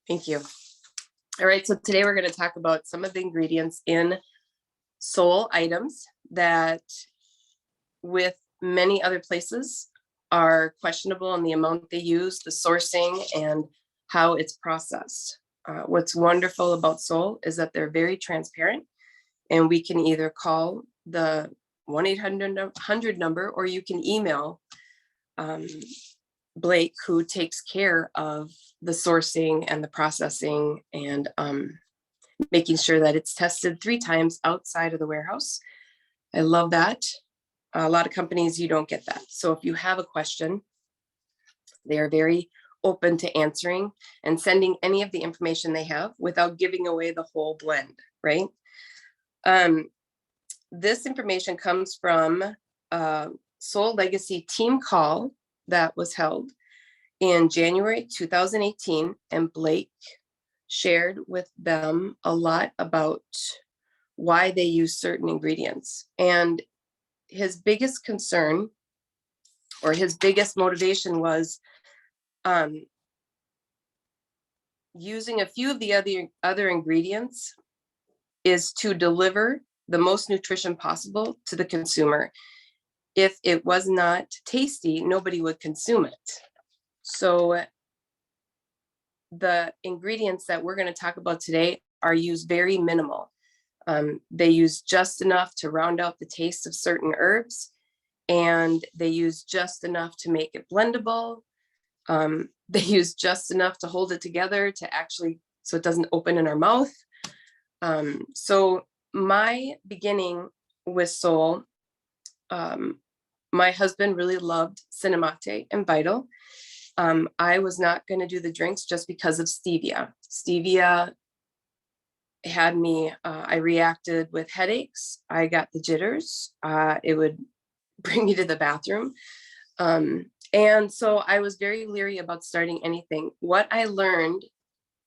Thank you. All right, so today we're going to talk about some of the ingredients in Solle items that, with many other places, are questionable in the amount they use, the sourcing, and how it's processed. What's wonderful about Solle is that they're very transparent, and we can either call the 1-800 number, or you can email Blake, who takes care of the sourcing and the processing and making sure that it's tested 3 times outside of the warehouse. I love that. A lot of companies, you don't get that. So if you have a question, they are very open to answering and sending any of the information they have without giving away the whole blend, right? This information comes from a Solle Legacy team call that was held in January 2018, and Blake shared with them a lot about why they use certain ingredients. And his biggest concern, or his biggest motivation, was using a few of the other ingredients is to deliver the most nutrition possible to the consumer. If it was not tasty, nobody would consume it. So the ingredients that we're going to talk about today are used very minimal. They use just enough to round out the taste of certain herbs, and they use just enough to make it blendable. They use just enough to hold it together to actually, so it doesn't open in our mouth. So my beginning with Solle, my husband really loved Cinnamate and Vital. I was not going to do the drinks just because of stevia. Stevia had me, I reacted with headaches. I got the jitters. It would bring me to the bathroom. And so I was very leery about starting anything. What I learned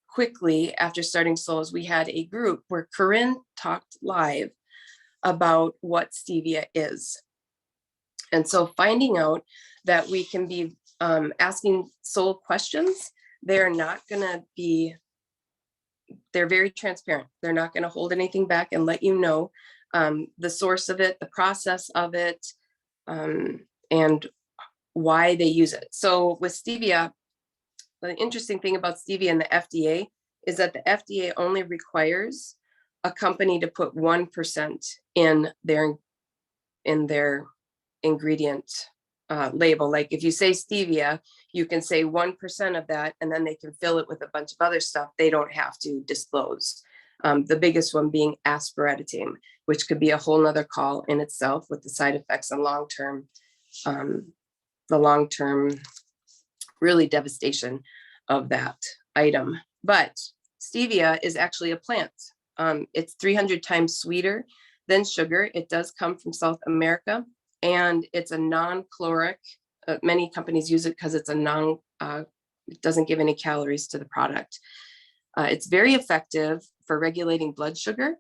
quickly after starting Solle is we had a group where Corinne talked live about what stevia is. And so finding out that we can be asking Solle questions, they're not going to be, they're very transparent. They're not going to hold anything back and let you know the source of it, the process of it, and why they use it. So with stevia, the interesting thing about stevia and the FDA is that the FDA only requires a company to put 1% in their ingredient label. Like if you say stevia, you can say 1% of that, and then they can fill it with a bunch of other stuff they don't have to disclose. The biggest one being aspartame, which could be a whole nother call in itself with the side effects and long-term, the long-term really devastation of that item. But stevia is actually a plant. It's 300 times sweeter than sugar. It does come from South America, and it's a non-caloric. Many companies use it because it's a it doesn't give any calories to the product. It's very effective for regulating blood sugar,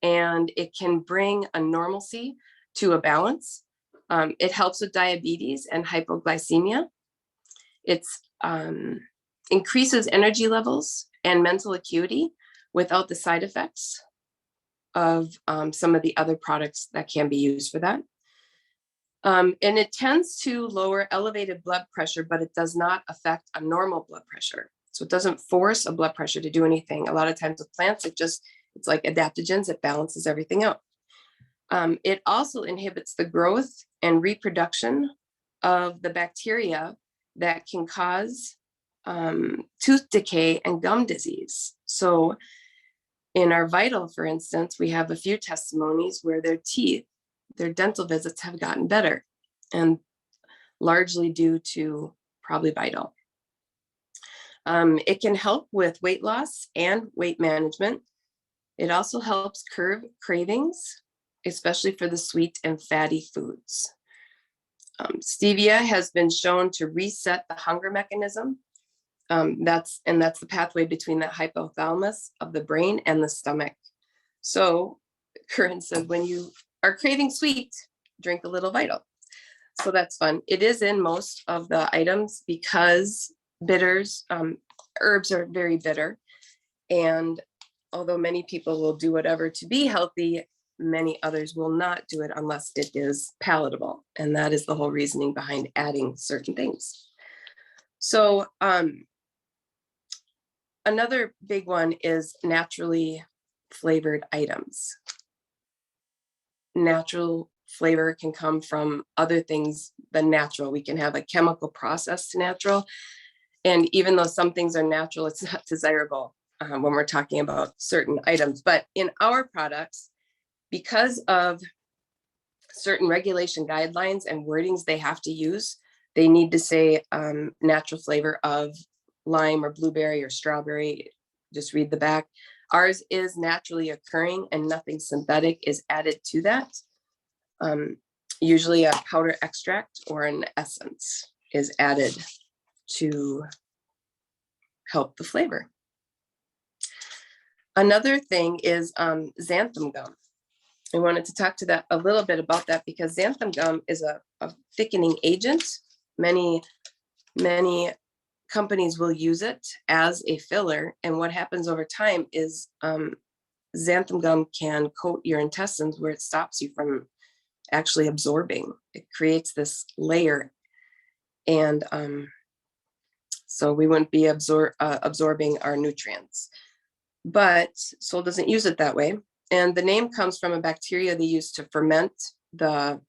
and it can bring a normalcy to a balance. It helps with diabetes and hypoglycemia. It increases energy levels and mental acuity without the side effects of some of the other products that can be used for that. And it tends to lower elevated blood pressure, but it does not affect a normal blood pressure. So it doesn't force a blood pressure to do anything. A lot of times with plants, it's like adaptogens, it balances everything out. It also inhibits the growth and reproduction of the bacteria that can cause tooth decay and gum disease. So in our Vital, for instance, we have a few testimonies where their dental visits have gotten better, and largely due to probably Vital. It can help with weight loss and weight management. It also helps curb cravings, especially for the sweet and fatty foods. Stevia has been shown to reset the hunger mechanism. That's the pathway between the hypothalamus of the brain and the stomach. So Corinne said, when you are craving sweet, drink a little Vital. So that's fun. It is in most of the items because bitters, herbs are very bitter. And although many people will do whatever to be healthy, many others will not do it unless it is palatable. And that is the whole reasoning behind adding certain things. So another big one is naturally flavored items. Natural flavor can come from other things than natural. We can have a chemical process to natural. And even though some things are natural, it's not desirable when we're talking about certain items. But in our products, because of certain regulation guidelines and wordings they have to use, they need to say natural flavor of lime or blueberry or strawberry. Just read the back. Ours is naturally occurring and nothing synthetic is added to that. Usually a powder extract or an essence is added to help the flavor. Another thing is xanthan gum. I wanted to talk to that a little bit about that because xanthan gum is a thickening agent. Many companies will use it as a filler. And what happens over time is xanthan gum can coat your intestines where it stops you from actually absorbing. It creates this layer. And so we wouldn't be absorbing our nutrients. But Solle doesn't use it that way. And the name comes from a bacteria they use to ferment the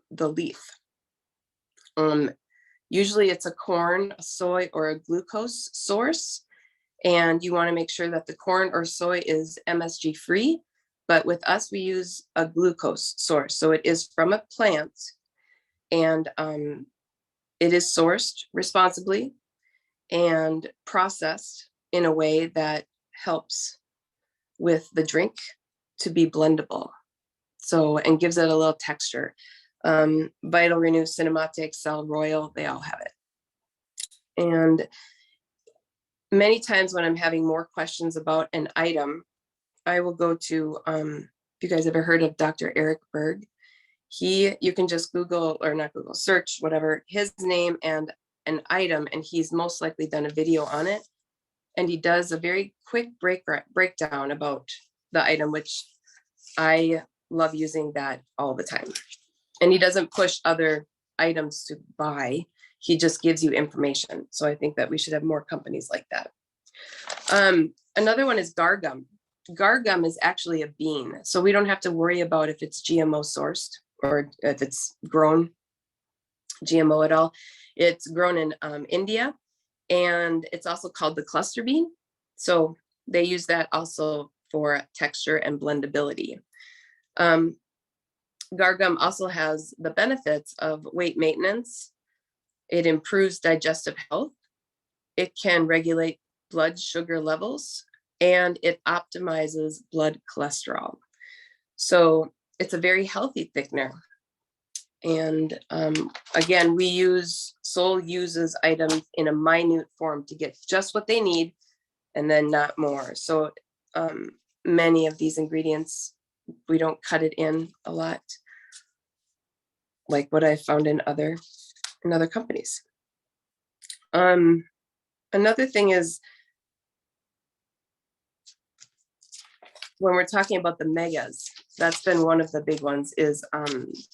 leaf. Usually it's a corn, a soy, or a glucose source. And you want to make sure that the corn or soy is MSG free. But with us, we use a glucose source. So it is from a plant and it is sourced responsibly and processed in a way that helps with the drink to be blendable. So, and gives it a little texture. Vital, Renew, Cinemate, Excel, Royal, they all have it. And many times when I'm having more questions about an item, I will go to, if you guys ever heard of Dr. Eric Berg, you can just Google, or not Google, search whatever, his name and an item, and he's most likely done a video on it. And he does a very quick breakdown about the item, which I love using that all the time. And he doesn't push other items to buy. He just gives you information. So I think that we should have more companies like that. Another one is gar gum. Gar gum is actually a bean. So we don't have to worry about if it's GMO sourced or if it's grown GMO at all. It's grown in India, and it's also called the cluster bean. So they use that also for texture and blendability. Gar gum also has the benefits of weight maintenance. It improves digestive health. It can regulate blood sugar levels, and it optimizes blood cholesterol. So it's a very healthy thickener. And again, Solle uses items in a minute form to get just what they need and then not more. So many of these ingredients, we don't cut it in a lot, like what I found in other companies. Another thing is, when we're talking about the megas, that's been one of the big ones, is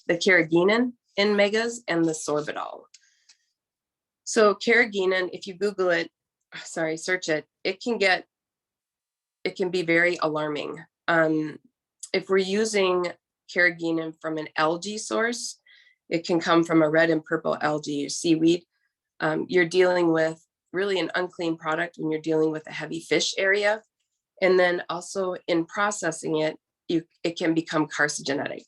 the carrageenan in megas and the sorbitol. So carrageenan, if you Google it, search it, it can be very alarming. If we're using carrageenan from an algae source, it can come from a red and purple algae or seaweed. You're dealing with really an unclean product when you're dealing with a heavy fish area. And then also in processing it, it can become carcinogenic.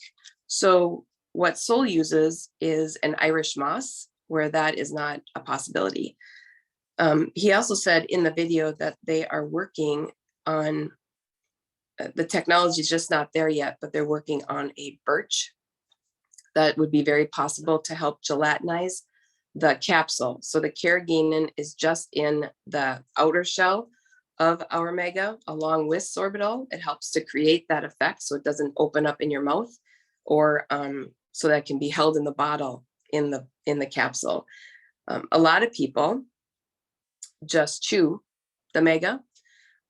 So what Solle uses is an Irish moss, where that is not a possibility. He also said in the video that they are working on, the technology is just not there yet, but they're working on a birch that would be very possible to help gelatinize the capsule. So the carrageenan is just in the outer shell of our mega along with sorbitol. It helps to create that effect so it doesn't open up in your mouth, or so that can be held in the bottle in the capsule. A lot of people just chew the mega,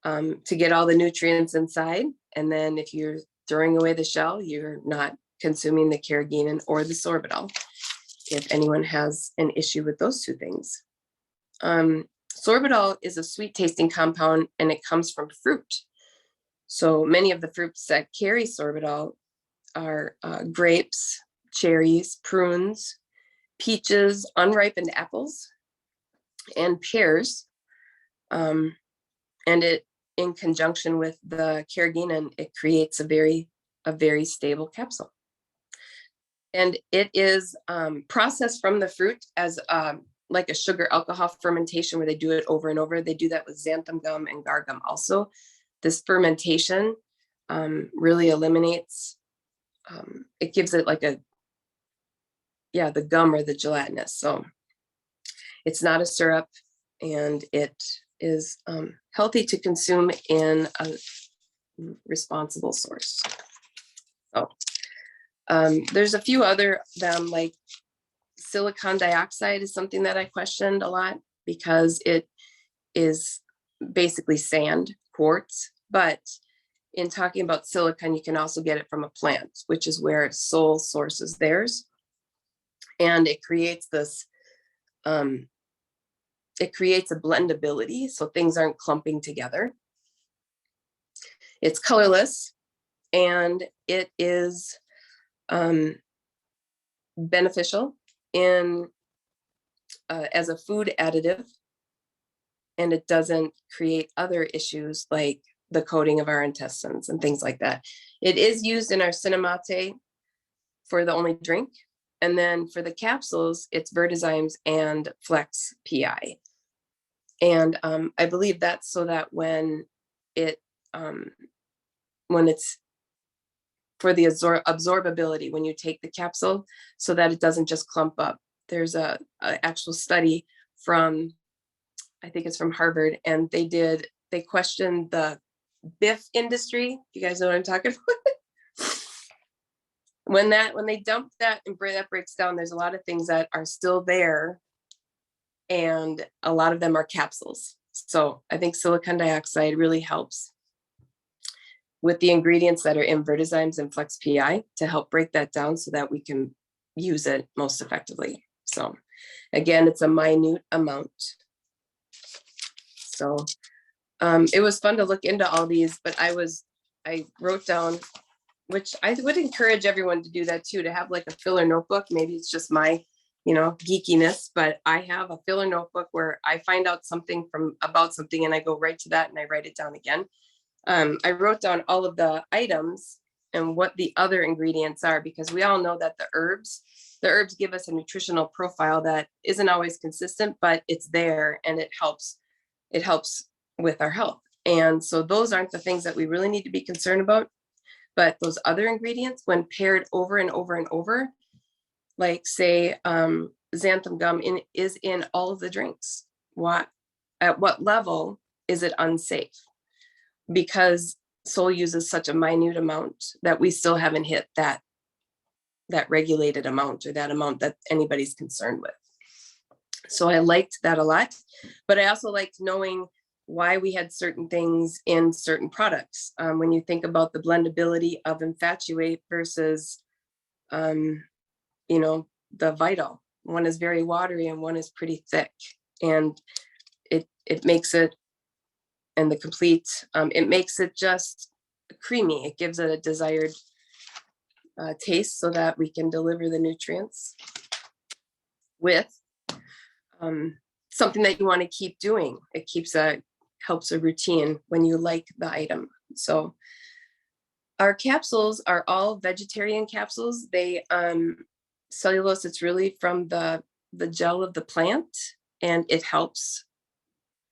to get all the nutrients inside. And then if you're throwing away the shell, you're not consuming the carrageenan or the sorbitol, if anyone has an issue with those two things. Sorbitol is a sweet tasting compound, and it comes from fruit. So many of the fruits that carry sorbitol are grapes, cherries, prunes, peaches, unripened apples, and pears. And it, in conjunction with the carrageenan, it creates a very stable capsule. And it is processed from the fruit as like a sugar alcohol fermentation, where they do it over and over. They do that with xanthan gum and guar gum also. This fermentation really eliminates, it gives it like the gum or the gelatinous. So it's not a syrup, and it is healthy to consume in a responsible source. So there's a few other them, like silicon dioxide is something that I questioned a lot, because it is basically sand, quartz. But in talking about silicon, you can also get it from a plant, which is where Solle sources theirs. And it creates this, it creates a blendability, so things aren't clumping together. It's colorless, and it is beneficial in as a food additive, and it doesn't create other issues like the coating of our intestines and things like that. It is used in our cinnamate for the only drink, and then for the capsules, it's Vertizymes and Flex PI. And I believe that's so that when it's for the absorbability, when you take the capsule, so that it doesn't just clump up. There's a actual study from, I think it's from Harvard, and they questioned the Biff industry. You guys know what I'm talking about? when they dump that and that breaks down, there's a lot of things that are still there, and a lot of them are capsules. So I think silicon dioxide really helps with the ingredients that are in Vertizymes and Flex PI to help break that down so that we can use it most effectively. So again, it's a minute amount. So it was fun to look into all these, but I wrote down, which I would encourage everyone to do that too, to have like a filler notebook. Maybe it's just my, geekiness, but I have a filler notebook where I find out something about something, and I go right to that and I write it down again. I wrote down all of the items and what the other ingredients are, because we all know that the herbs give us a nutritional profile that isn't always consistent, but it's there, and it helps with our health. And so those aren't the things that we really need to be concerned about, but those other ingredients, when paired over and over and over, like say xanthan gum is in all of the drinks. At what level is it unsafe? Because Solle uses such a minute amount that we still haven't hit that regulated amount, or that amount that anybody's concerned with. So I liked that a lot, but I also liked knowing why we had certain things in certain products. When you think about the blendability of Infatuate versus, the Vital, one is very watery and one is pretty thick, and it makes it, and the Complete, it makes it just creamy. It gives it a desired taste so that we can deliver the nutrients with something that you want to keep doing. It helps a routine when you like the item. So our capsules are all vegetarian capsules. They cellulose, it's really from the gel of the plant, and it helps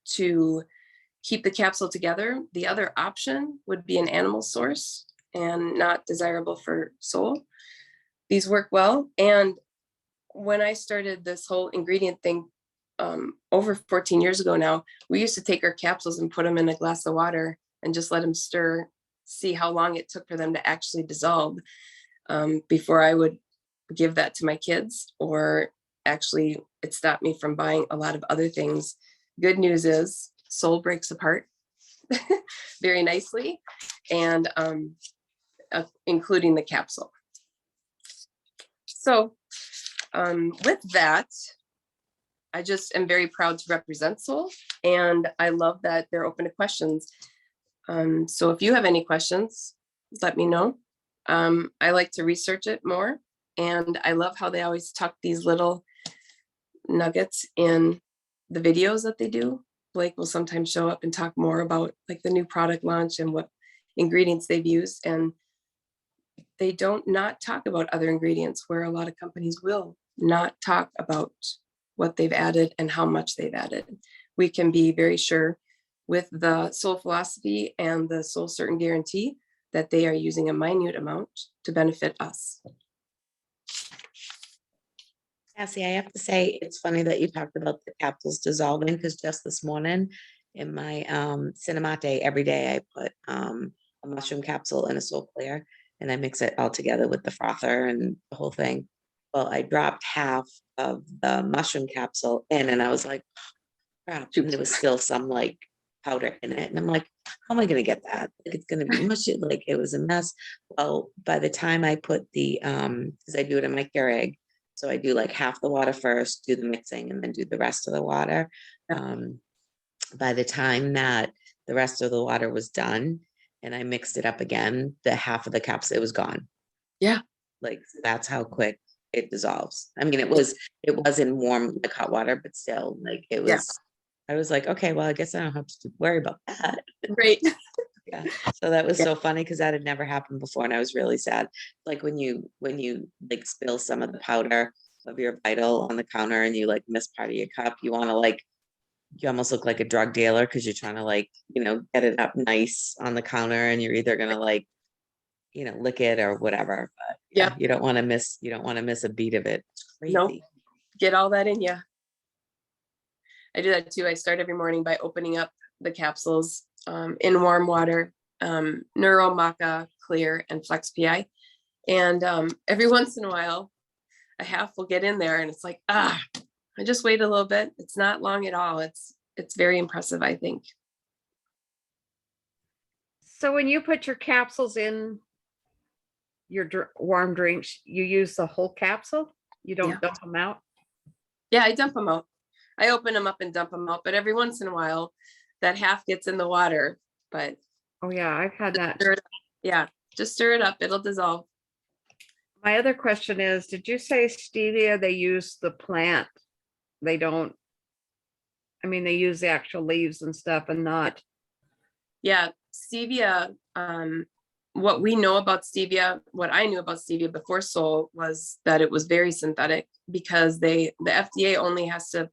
to keep the capsule together. The other option would be an animal source, and not desirable for Solle. These work well. And when I started this whole ingredient thing over 14 years ago now, we used to take our capsules and put them in a glass of water and just let them stir, see how long it took for them to actually dissolve before I would give that to my kids, or actually it stopped me from buying a lot of other things. Good news is Solle breaks apart very nicely, and including the capsule. So with that, I just am very proud to represent Solle, and I love that they're open to questions. So if you have any questions, let me know. I like to research it more, and I love how they always tuck these little nuggets in the videos that they do. Blake will sometimes show up and talk more about like the new product launch and what ingredients they've used, and they don't not talk about other ingredients, where a lot of companies will not talk about what they've added and how much they've added. We can be very sure with the Solle philosophy and the Solle certain guarantee that they are using a minute amount to benefit us. Cassie, I have to say, it's funny that you talked about the capsules dissolving, because just this morning in my Cinemate, every day I put a mushroom capsule in a Solle clear, and I mix it all together with the frother and the whole thing. Well, I dropped half of the mushroom capsule in, and I was like, crap, and there was still some like powder in it. And I'm like, how am I gonna get that? Like, it's gonna be mushy. Like, it was a mess. Well, by the time I put the because I do it in my Keurig, so I do like half the water first, do the mixing, and then do the rest of the water. By the time that the rest of the water was done and I mixed it up again, the half of the capsule, it was gone. Yeah. Like, that's how quick it dissolves. I mean, it was in warm, like hot water, but still, like, it was, Yeah. I was like, okay, well, I guess I don't have to worry about that. Great. Yeah. So that was so funny, because that had never happened before. And I was really sad. Like when you like spill some of the powder of your Vital on the counter and you like miss part of your cup, you want to like, you almost look like a drug dealer, because you're trying to like, get it up nice on the counter, and you're either going to like, lick it or whatever. But yeah, you don't want to miss a beat of it. It's crazy. Nope. Get all that in you. I do that too. I start every morning by opening up the capsules in warm water, Neuro, Maca, Clear, and Flex PI. And every once in a while, a half will get in there, and it's like, I just wait a little bit. It's not long at all. It's very impressive, I think. So when you put your capsules in your warm drinks, you use the whole capsule? You don't dump them out? Yeah, I dump them out. I open them up and dump them out, but every once in a while, that half gets in the water. But oh yeah, I've had that. Yeah, just stir it up. It'll dissolve. My other question is, did you say stevia, they use the plant? They don't, I mean, they use the actual leaves and stuff and not. Yeah, stevia, what we know about stevia, what I knew about stevia before Solle was that it was very synthetic, because the FDA only has to,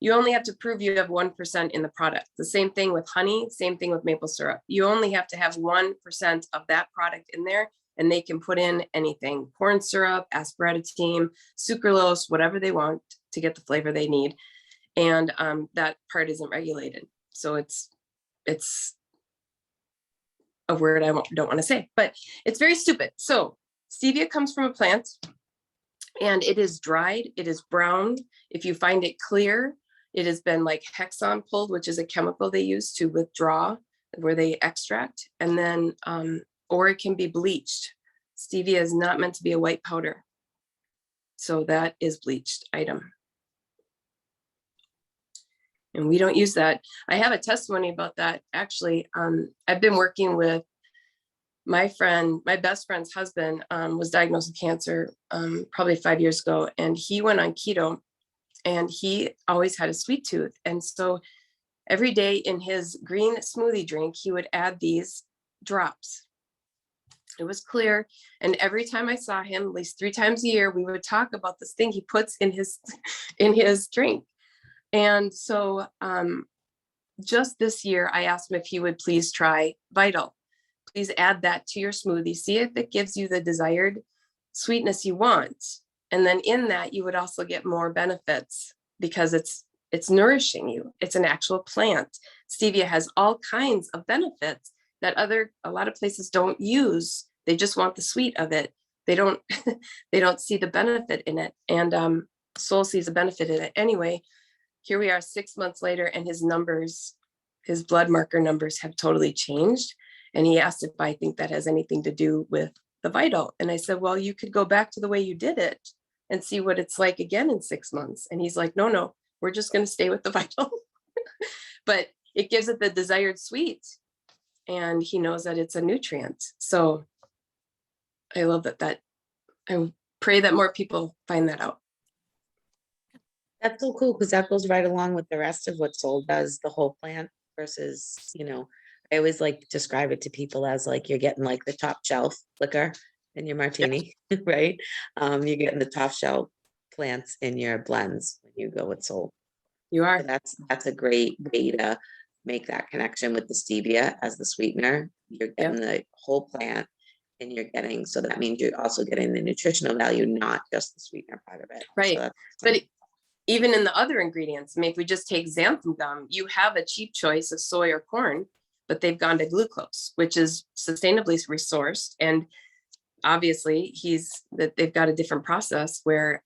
you only have to prove you have 1% in the product. The same thing with honey, same thing with maple syrup. You only have to have 1% of that product in there, and they can put in anything, corn syrup, aspartame, sucralose, whatever they want to get the flavor they need. And that part isn't regulated. So it's a word I don't want to say, but it's very stupid. So stevia comes from a plant, and it is dried, it is browned. If you find it clear, it has been like hexon pulled, which is a chemical they use to withdraw, where they extract, and then, or it can be bleached. Stevia is not meant to be a white powder. So that is bleached item. And we don't use that. I have a testimony about that. Actually, I've been working with my best friend's husband was diagnosed with cancer probably 5 years ago, and he went on keto, and he always had a sweet tooth. And so every day in his green smoothie drink, he would add these drops. It was clear. And every time I saw him, at least 3 times a year, we would talk about this thing he puts in his drink. And so just this year, I asked him if he would please try Vital. Please add that to your smoothie. See if it gives you the desired sweetness you want. And then in that, you would also get more benefits, because it's nourishing you. It's an actual plant. Stevia has all kinds of benefits that a lot of places don't use. They just want the sweet of it. They don't see the benefit in it. And Solle sees a benefit in it anyway. Here we are 6 months later, and his numbers his blood marker numbers have totally changed. And he asked if I think that has anything to do with the vital. And I said, well, you could go back to the way you did it and see what it's like again in 6 months. And he's like, no, we're just going to stay with the vital. But it gives it the desired sweet. And he knows that it's a nutrient. So I love that I pray that more people find that out. That's so cool because that goes right along with the rest of what Soul does, the whole plant versus, I always like describe it to people as like you're getting like the top shelf liquor in your martini, right? You're getting the top shelf plants in your blends when you go with Soul. You are. So that's a great way to make that connection with the stevia as the sweetener. You're getting the whole plant and you're getting, so that means you're also getting the nutritional value, not just the sweetener part of it. Right. So but even in the other ingredients, I mean, if we just take xanthan gum, you have a cheap choice of soy or corn, but they've gone to glucose, which is sustainably resourced. And obviously they've got a different process where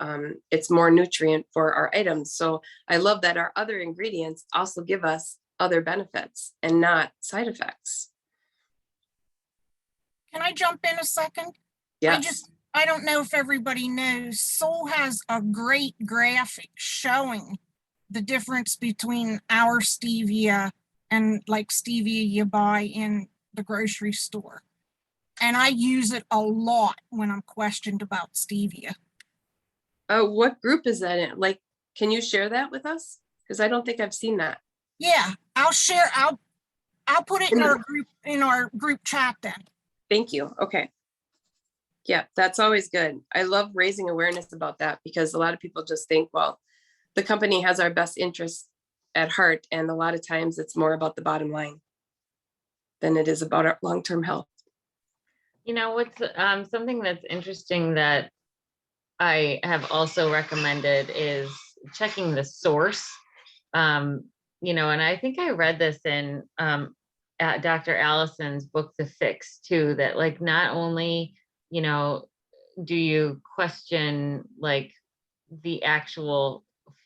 it's more nutrient for our items. So I love that our other ingredients also give us other benefits and not side effects. Can I jump in a second? Yes. I don't know if everybody knows, Soul has a great graphic showing the difference between our stevia and like stevia you buy in the grocery store. And I use it a lot when I'm questioned about stevia. What group is that in? Like, can you share that with us? Because I don't think I've seen that. Yeah, I'll share. I'll put it in our group chat then. Thank you. Okay. Yeah, that's always good. I love raising awareness about that because a lot of people just think, well, the company has our best interests at heart. And a lot of times it's more about the bottom line than it is about our long-term health. What's something that's interesting that I have also recommended is checking the source. And I think I read this in Dr. Allison's book, The Fix, too, that like not only, do you question like the actual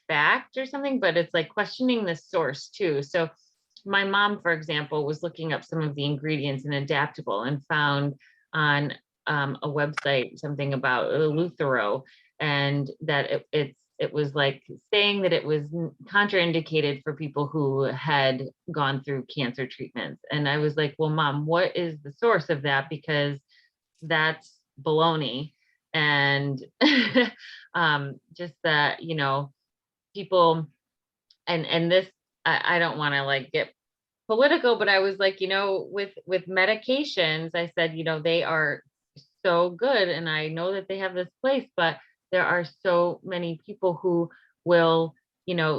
fact or something, but it's like questioning the source too. So my mom, for example, was looking up some of the ingredients in Adaptable and found on a website something about Luthero, and that it was like saying that it was contraindicated for people who had gone through cancer treatments. And I was like, well, Mom, what is the source of that? Because that's baloney. And just that, people, and this, I don't want to like get political, but I was like, with medications, I said, they are so good. And I know that they have this place, but there are so many people who will,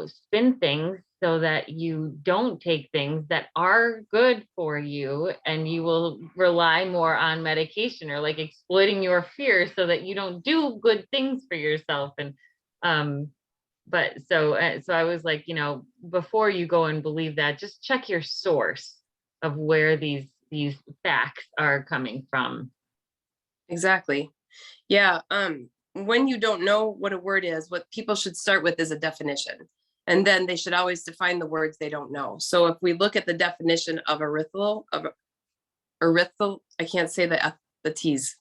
spin things so that you don't take things that are good for you, and you will rely more on medication or like exploiting your fear so that you don't do good things for yourself. And but so I was like, before you go and believe that, just check your source of where these facts are coming from. Exactly. Yeah. When you don't know what a word is, what people should start with is a definition. And then they should always define the words they don't know. So if we look at the definition of erythritol, I can't say the T's.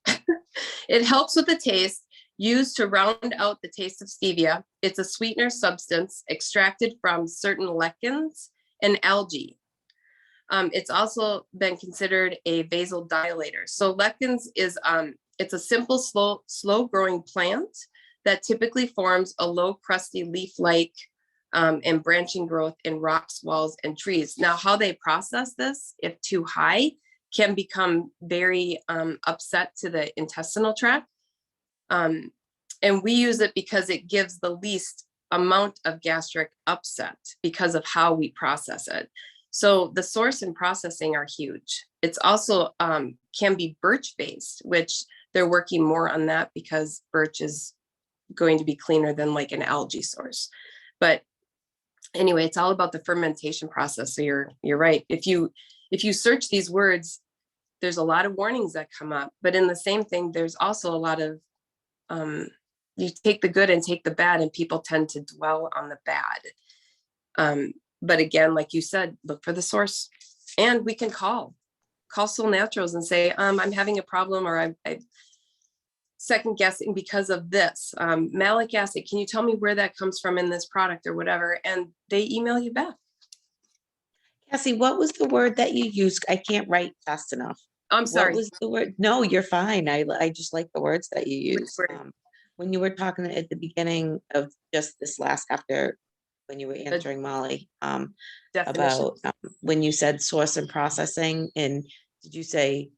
It helps with the taste, used to round out the taste of stevia. It's a sweetener substance extracted from certain lichens and algae. It's also been considered a vasodilator. So lichens is it's a simple, slow growing plant that typically forms a low, crusty leaf-like and branching growth in rocks, walls, and trees. Now, how they process this, if too high, can become very upset to the intestinal tract. And we use it because it gives the least amount of gastric upset because of how we process it. So the source and processing are huge. It's also can be birch based, which they're working more on that because birch is going to be cleaner than like an algae source. But anyway, it's all about the fermentation process. So you're right. If you search these words, there's a lot of warnings that come up, but in the same thing, there's also a lot of you take the good and take the bad, and people tend to dwell on the bad. But again, like you said, look for the source, and we can call Soul Naturals and say, I'm having a problem, or I'm second guessing because of this. Malic acid, can you tell me where that comes from in this product or whatever? And they email you back. Cassie, what was the word that you used? I can't write fast enough. I'm What sorry. was the word? No, you're fine. I just like the words that you Which use. word? When you were talking at the beginning of just this last after, when you were answering Molly, Definition. about when you said source and processing, and did you say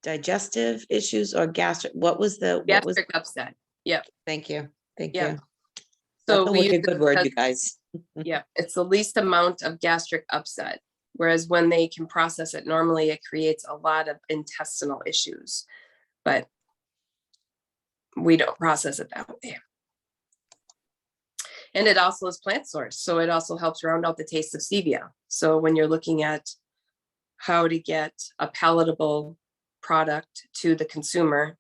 digestive issues or gastric? What was Gastric upset. Yep. Thank you. Thank Yeah. you. So That's we use a it good word, because- you guys. yeah, it's the least amount of gastric upset. Whereas when they can process it normally, it creates a lot of intestinal issues. But we don't process it that way. And it also is plant source. So it also helps round out the taste of stevia. So when you're looking at how to get a palatable product to the consumer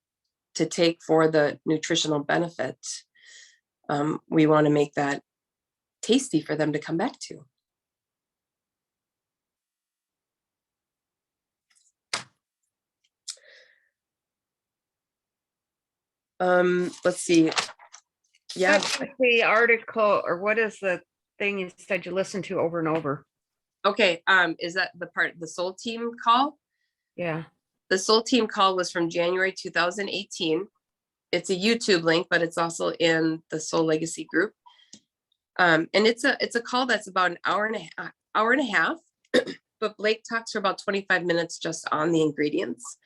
to take for the nutritional benefit, we want to make that tasty for them to come back to. Let's see. Yeah. What is the article, or what is the thing you said you listened to over and over? Okay. Is that the Soul Team call? Yeah. The Soul Team call was from January 2018. It's a YouTube link, but it's also in the Soul Legacy group. And it's a call that's about an hour and a half, but Blake talks for about 25 minutes just on the ingredients.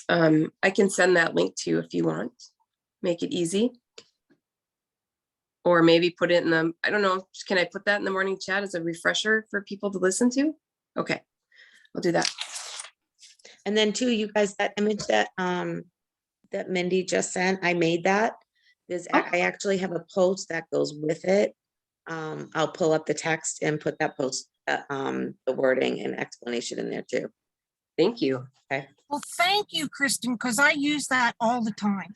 I can send that link to you if you want. Make it easy. Or maybe put it in the, I don't know, can I put that in the morning chat as a refresher for people to listen to? Okay, I'll do that. And then too, you guys, that image that that Mindy just sent, I made that. I actually have a post that goes with it. I'll pull up the text and put that post, the wording and explanation in there too. Thank you. Well, thank you, Kristen, because I use that all the time.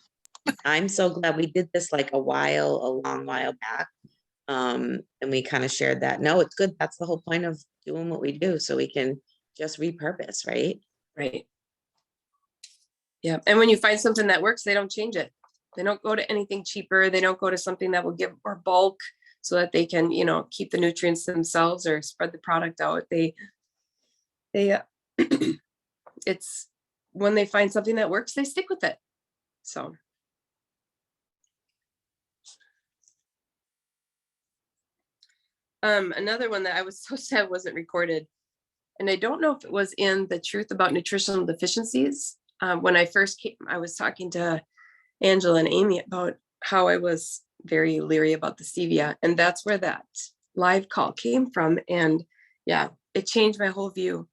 I'm so glad we did this like a long while back. And we kind of shared that. No, it's good. That's the whole point of doing what we do. So we can just repurpose, right? Right. Yeah. And when you find something that works, they don't change it. They don't go to anything cheaper. They don't go to something that will give more bulk so that they can, keep the nutrients themselves or spread the product out. It's when they find something that works, they stick with it. So. Another one that I was so sad wasn't recorded, and I don't know if it was in the Truth About Nutritional Deficiencies. When I first came, I was talking to Angela and Amy about how I was very leery about the stevia, and that's where that live call came from. And yeah, it changed my whole view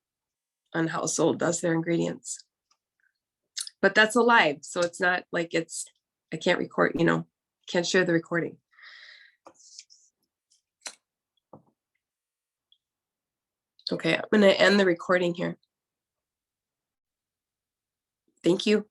on how Soul does their ingredients. But that's a live, so it's not like I can't record, can't share the recording. Okay, I'm going to end the recording here. Thank you.